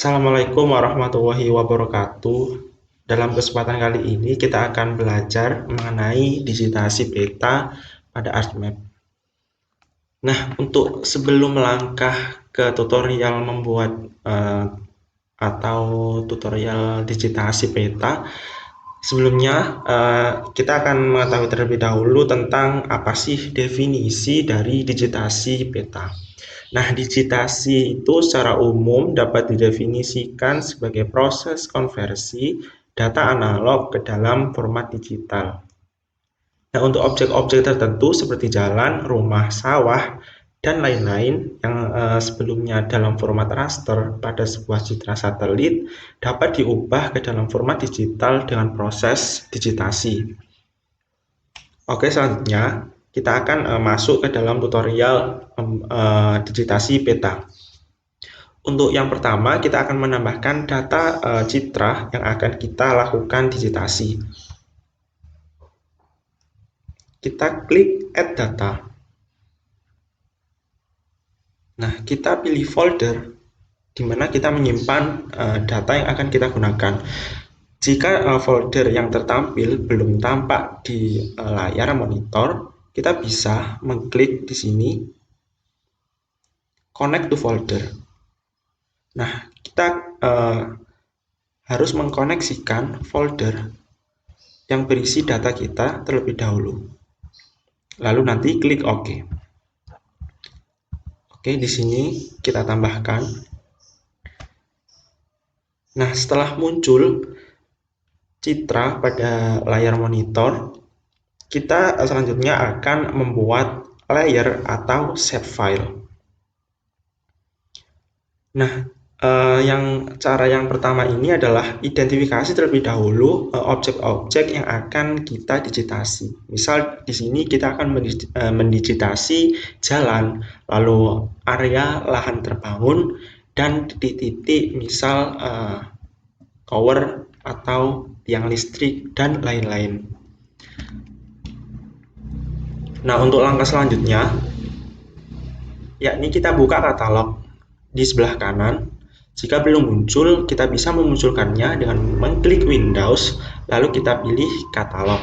Assalamualaikum warahmatullahi wabarakatuh. Dalam kesempatan kali ini kita akan belajar mengenai digitasi peta pada ArcMap. Nah, untuk sebelum melangkah ke tutorial membuat atau tutorial digitasi peta, sebelumnya kita akan mengetahui terlebih dahulu tentang apa sih definisi dari digitasi peta. Nah, digitasi itu secara umum dapat didefinisikan sebagai proses konversi data analog ke dalam format digital. Nah, untuk objek-objek tertentu seperti jalan, rumah, sawah, dan lain-lain yang sebelumnya dalam format raster pada sebuah citra satelit dapat diubah ke dalam format digital dengan proses digitasi. Oke, selanjutnya kita akan masuk ke dalam tutorial digitasi peta. Untuk yang pertama, kita akan menambahkan data citra yang akan kita lakukan digitasi. Kita klik Add Data. Nah, kita pilih folder di mana kita menyimpan data yang akan kita gunakan. Jika folder yang tertampil belum tampak di layar monitor, kita bisa mengklik di sini Connect to Folder. Nah, kita harus mengkoneksikan folder yang berisi data kita terlebih dahulu. Lalu nanti klik OK. Oke, di sini kita tambahkan. Nah, setelah muncul citra pada layar monitor, kita selanjutnya akan membuat layer atau shapefile. Nah, cara yang pertama ini adalah identifikasi terlebih dahulu objek-objek yang akan kita digitasi. Misal di sini kita akan mendigitasi jalan, lalu area lahan terbangun, dan titik-titik misal tower atau tiang listrik dan lain-lain. Nah, untuk langkah selanjutnya, yakni kita buka katalog di sebelah kanan. Jika belum muncul, kita bisa memunculkannya dengan mengklik Windows, lalu kita pilih katalog.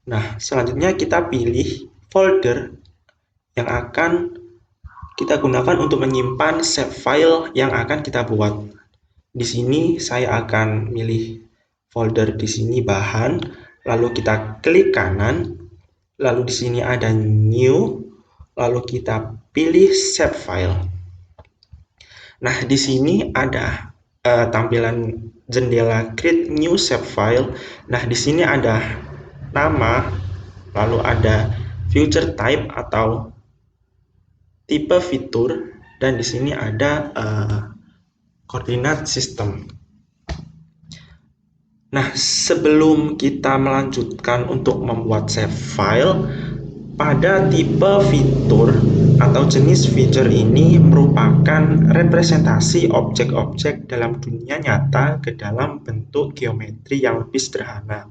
Nah, selanjutnya kita pilih folder yang akan kita gunakan untuk menyimpan shapefile yang akan kita buat. Di sini saya akan milih folder di sini bahan, lalu kita klik kanan, lalu di sini ada new, lalu kita pilih shapefile. Nah, di sini ada tampilan jendela Create New Shapefile. Nah, di sini ada nama, lalu ada Feature Type atau tipe fitur, dan di sini ada koordinat sistem. Nah, sebelum kita melanjutkan untuk membuat shapefile, pada tipe fitur atau jenis feature ini merupakan representasi objek-objek dalam dunia nyata ke dalam bentuk geometri yang lebih sederhana.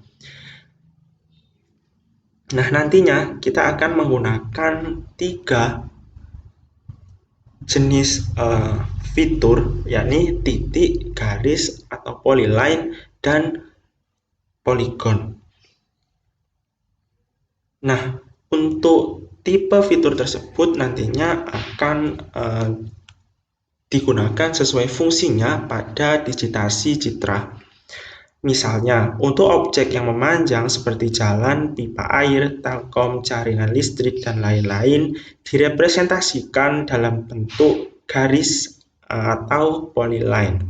Nah, nantinya kita akan menggunakan 3 jenis fitur, yakni titik, garis, atau polyline, dan polygon. Nah, untuk tipe fitur tersebut nantinya akan digunakan sesuai fungsinya pada digitasi citra. Misalnya, untuk objek yang memanjang seperti jalan, pipa air, telkom, jaringan listrik, dan lain-lain direpresentasikan dalam bentuk garis atau polyline.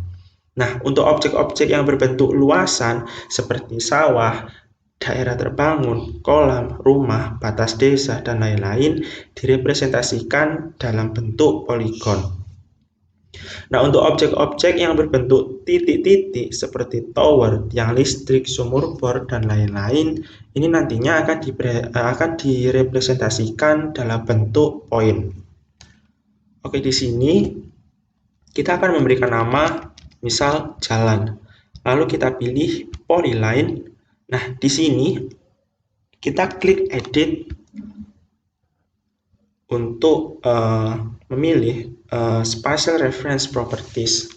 Nah, untuk objek-objek yang berbentuk luasan seperti sawah, daerah terbangun, kolam, rumah, batas desa, dan lain-lain direpresentasikan dalam bentuk polygon. Nah, untuk objek-objek yang berbentuk titik-titik seperti tower, tiang listrik, sumur bor, dan lain-lain, ini nantinya akan direpresentasikan dalam bentuk poin. Oke, di sini kita akan memberikan nama, misal jalan. Lalu kita pilih polyline. Nah, di sini kita klik edit untuk memilih Spatial Reference Properties.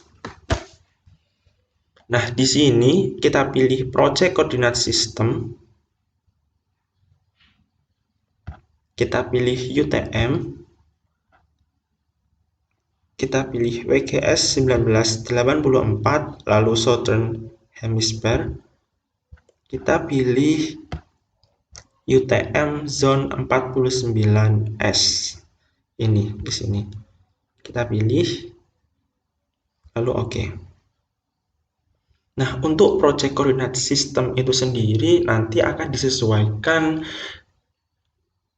Nah, di sini kita pilih Project Coordinate System. Kita pilih UTM. Kita pilih WGS 1984, lalu Southern Hemisphere. Kita pilih UTM Zone 49S. Ini di sini. Kita pilih, lalu oke. Nah, untuk Project Coordinate System itu sendiri nanti akan disesuaikan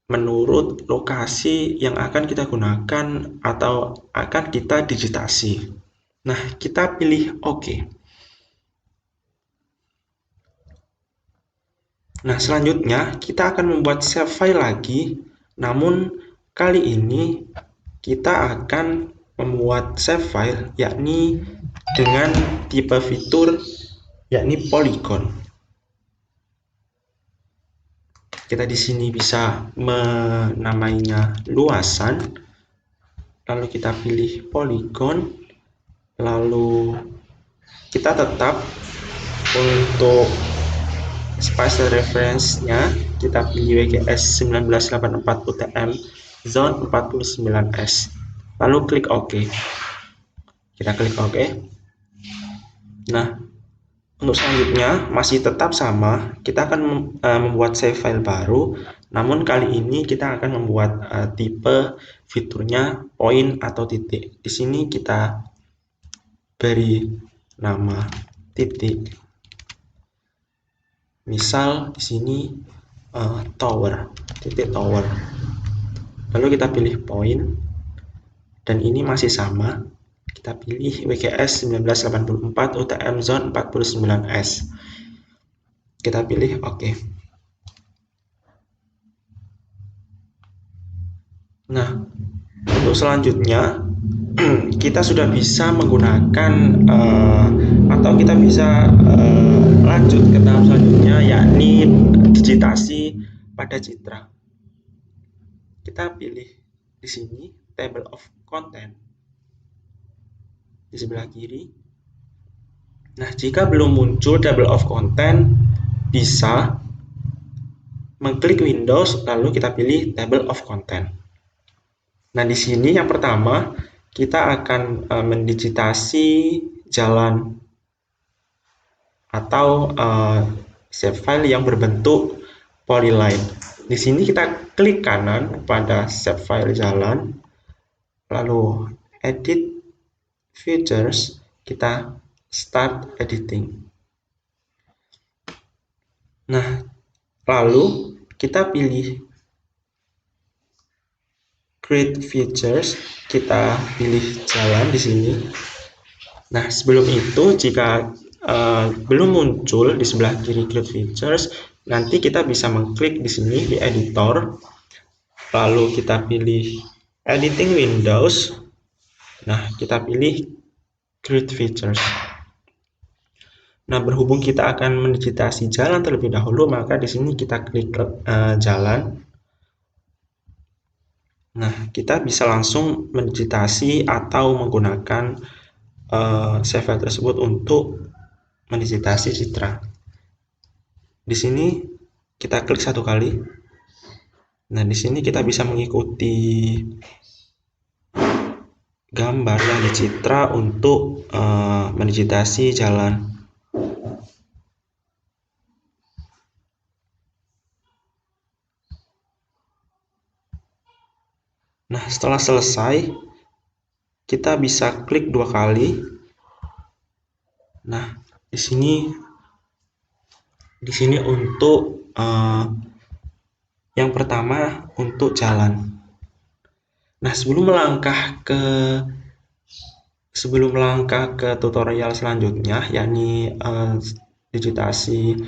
menurut lokasi yang akan kita gunakan atau akan kita digitasi. Nah, kita pilih oke. Nah, selanjutnya kita akan membuat save file lagi, namun kali ini kita akan membuat save file yakni dengan tipe fitur yakni polygon. Kita di sini bisa menamainya luasan, lalu kita pilih polygon, lalu kita tetap untuk spatial reference-nya kita pilih WGS 1984 UTM Zone 49S, lalu klik OK. Kita klik OK. Nah, untuk selanjutnya masih tetap sama, kita akan membuat save file baru, namun kali ini kita akan membuat tipe fiturnya point atau titik. Di sini kita beri nama titik. Misal di sini tower, titik tower. Lalu kita pilih point, dan ini masih sama. Kita pilih WGS 1984 UTM Zone 49S. Kita pilih OK. Nah, untuk selanjutnya kita sudah bisa menggunakan atau kita bisa lanjut ke tahap selanjutnya, yakni digitasi pada citra. Kita pilih di sini table of content di sebelah kiri. Nah, jika belum muncul table of content, bisa mengklik Windows lalu kita pilih table of content. Nah, di sini yang pertama kita akan mendigitasi jalan atau save file yang berbentuk polyline. Di sini kita klik kanan pada save file jalan, lalu edit features, kita start editing. Nah, lalu kita pilih create features, kita pilih jalan di sini. Nah, sebelum itu jika belum muncul di sebelah kiri create features, nanti kita bisa mengklik di sini di editor, lalu kita pilih editing windows. Nah, kita pilih create features. Nah, berhubung kita akan mendigitasi jalan terlebih dahulu, maka di sini kita klik jalan. Nah, kita bisa langsung mendigitasi atau menggunakan save file tersebut untuk mendigitasi citra. Di sini kita klik satu kali. Nah, di sini kita bisa mengikuti gambar yang dicitra untuk mendigitasi jalan. Nah, setelah selesai, kita bisa klik dua kali. Nah, di sini untuk yang pertama untuk jalan. Nah, sebelum melangkah ke tutorial selanjutnya, yakni digitasi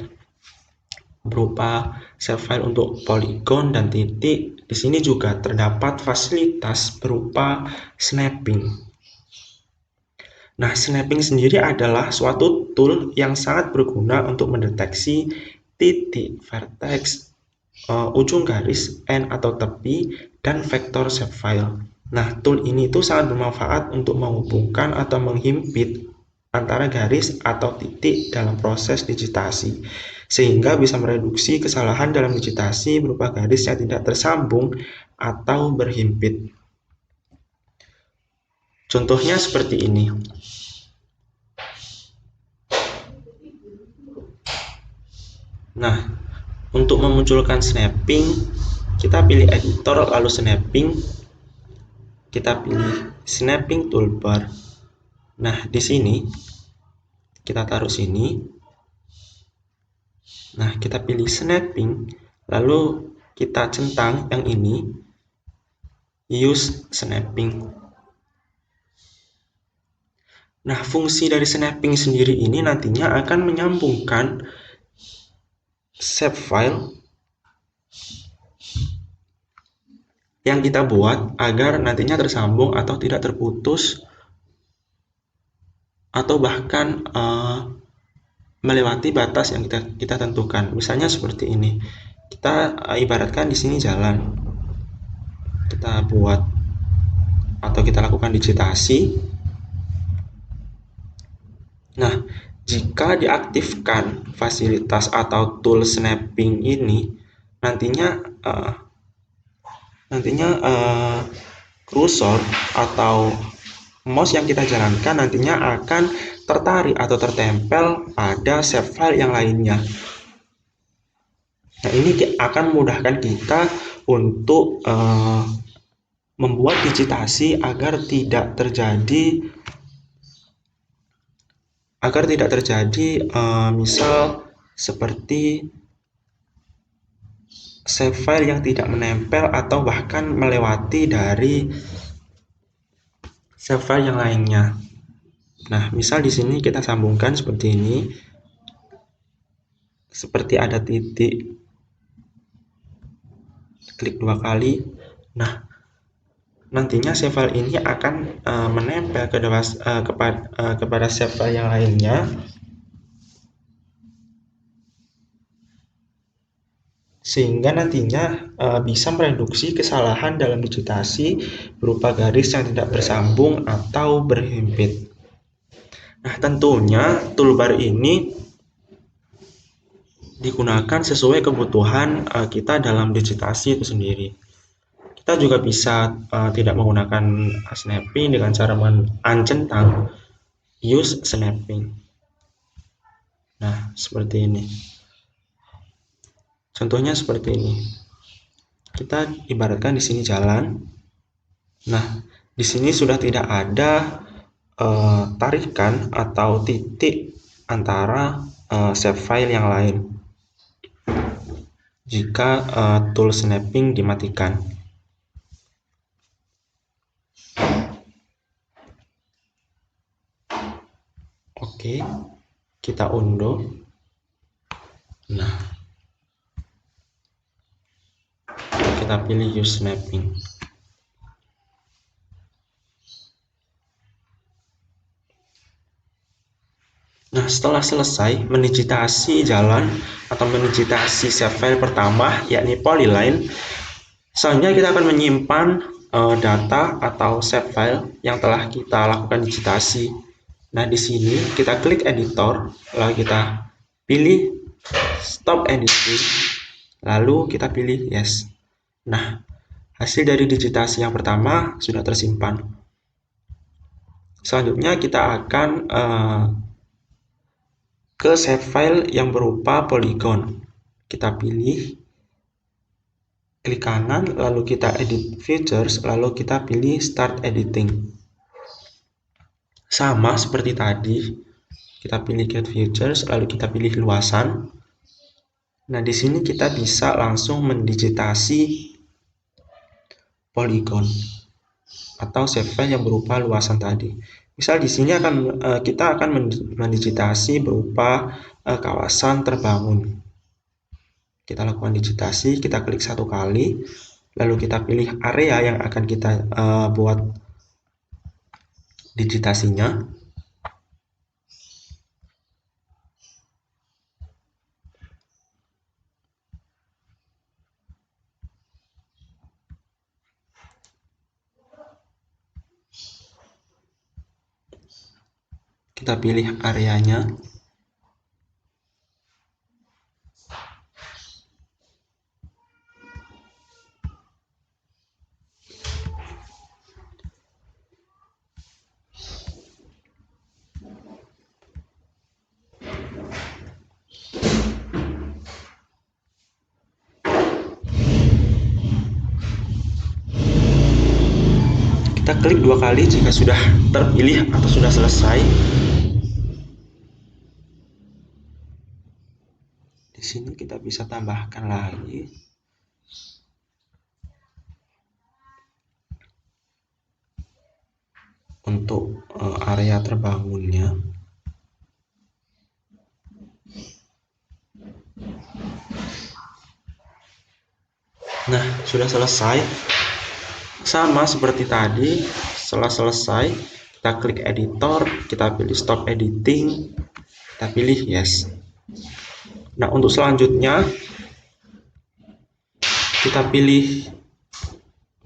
berupa save file untuk polygon dan titik, di sini juga terdapat fasilitas berupa snapping. Nah, snapping sendiri adalah suatu tool yang sangat berguna untuk mendeteksi titik, vertex, ujung garis, end atau tepi, dan vektor save file. Nah, tool ini tuh sangat bermanfaat untuk menghubungkan atau menghimpit antara garis atau titik dalam proses digitasi, sehingga bisa mereduksi kesalahan dalam digitasi berupa garis yang tidak tersambung atau berhimpit. Contohnya seperti ini. Nah, untuk memunculkan snapping, kita pilih editor lalu snapping. Kita pilih snapping toolbar. Nah, di sini kita taruh sini. Nah, kita pilih snapping, lalu kita centang yang ini, use snapping. Nah, fungsi dari snapping sendiri ini nantinya akan menyambungkan save file yang kita buat agar nantinya tersambung atau tidak terputus, atau bahkan melewati batas yang kita tentukan. Misalnya seperti ini. Kita ibaratkan di sini jalan. Kita buat atau kita lakukan digitasi. Nah, jika diaktifkan fasilitas atau tool snapping ini, nantinya kursor atau mouse yang kita jalankan nantinya akan tertarik atau tertempel pada save file yang lainnya. Nah, ini akan memudahkan kita untuk membuat digitasi agar tidak terjadi misal seperti save file yang tidak menempel atau bahkan melewati dari save file yang lainnya. Nah, misal di sini kita sambungkan seperti ini, seperti ada titik, klik 2 kali. Nah, nantinya save file ini akan menempel kepada save file yang lainnya, sehingga nantinya bisa mereduksi kesalahan dalam digitasi berupa garis yang tidak bersambung atau berhimpit. Nah, tentunya toolbar ini digunakan sesuai kebutuhan kita dalam digitasi itu sendiri. Kita juga bisa tidak menggunakan snapping dengan cara mencentang, use snapping. Nah, seperti ini. Contohnya seperti ini. Kita ibaratkan di sini jalan. Nah, di sini sudah tidak ada tarikan atau titik antara save file yang lain jika tool snapping dimatikan. Oke, kita unduh. Nah, kita pilih use snapping. Nah, setelah selesai mendigitasi jalan atau mendigitasi save file pertama, yakni polyline, selanjutnya kita akan menyimpan data atau save file yang telah kita lakukan digitasi. Nah, di sini kita klik editor, lalu kita pilih stop editing, lalu kita pilih yes. Nah, hasil dari digitasi yang pertama sudah tersimpan. Selanjutnya kita akan ke save file yang berupa polygon. Kita pilih, klik kanan, lalu kita edit features, lalu kita pilih start editing. Sama seperti tadi, kita pilih get features, lalu kita pilih luasan. Nah, di sini kita bisa langsung mendigitasi polygon atau save file yang berupa luasan tadi. Misal di sini kita akan mendigitasi berupa kawasan terbangun. Kita lakukan digitasi, kita klik 1 kali, lalu kita pilih area yang akan kita buat digitasinya. kita pilih areanya. Kita klik 2 kali jika sudah terpilih atau sudah selesai. Di sini kita bisa tambahkan lagi. Untuk area terbangunnya. Nah, sudah selesai. Sama seperti tadi, setelah selesai, kita klik editor, kita pilih stop editing, kita pilih yes. Nah, untuk selanjutnya, kita pilih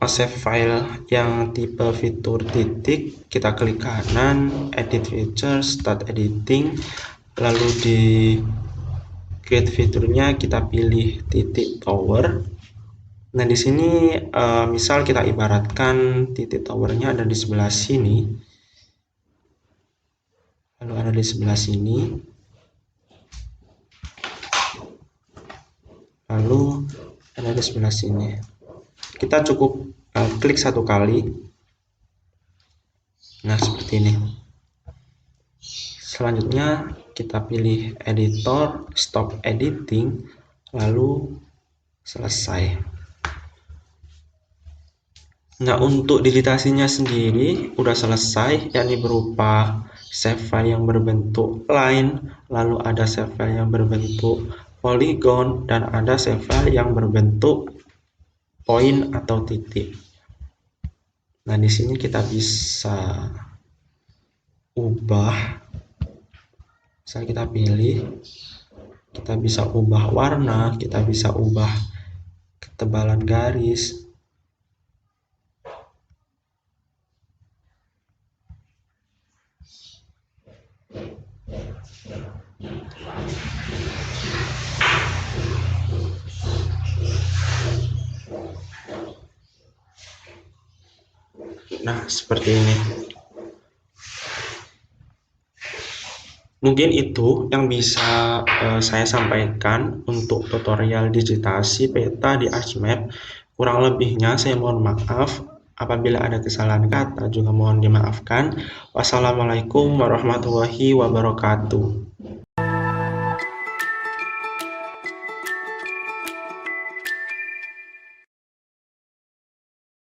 save file yang tipe fitur titik, kita klik kanan, edit feature, start editing, lalu di create fiturnya kita pilih titik tower. Nah, di sini misal kita ibaratkan titik towernya ada di sebelah sini, lalu ada di sebelah sini, lalu ada di sebelah sini. Kita cukup klik 1 kali. Nah, seperti ini. Selanjutnya kita pilih editor, stop editing, lalu selesai. Nah, untuk dilitasinya sendiri udah selesai, yakni berupa save file yang berbentuk line, lalu ada save file yang berbentuk polygon, dan ada save file yang berbentuk poin atau titik. Nah, di sini kita bisa ubah, misalnya kita pilih, kita bisa ubah warna, kita bisa ubah ketebalan garis. Nah, seperti ini. Mungkin itu yang bisa saya sampaikan untuk tutorial digitasi peta di ArchMap. Kurang lebihnya saya mohon maaf. Apabila ada kesalahan kata juga mohon dimaafkan. Wassalamualaikum warahmatullahi wabarakatuh.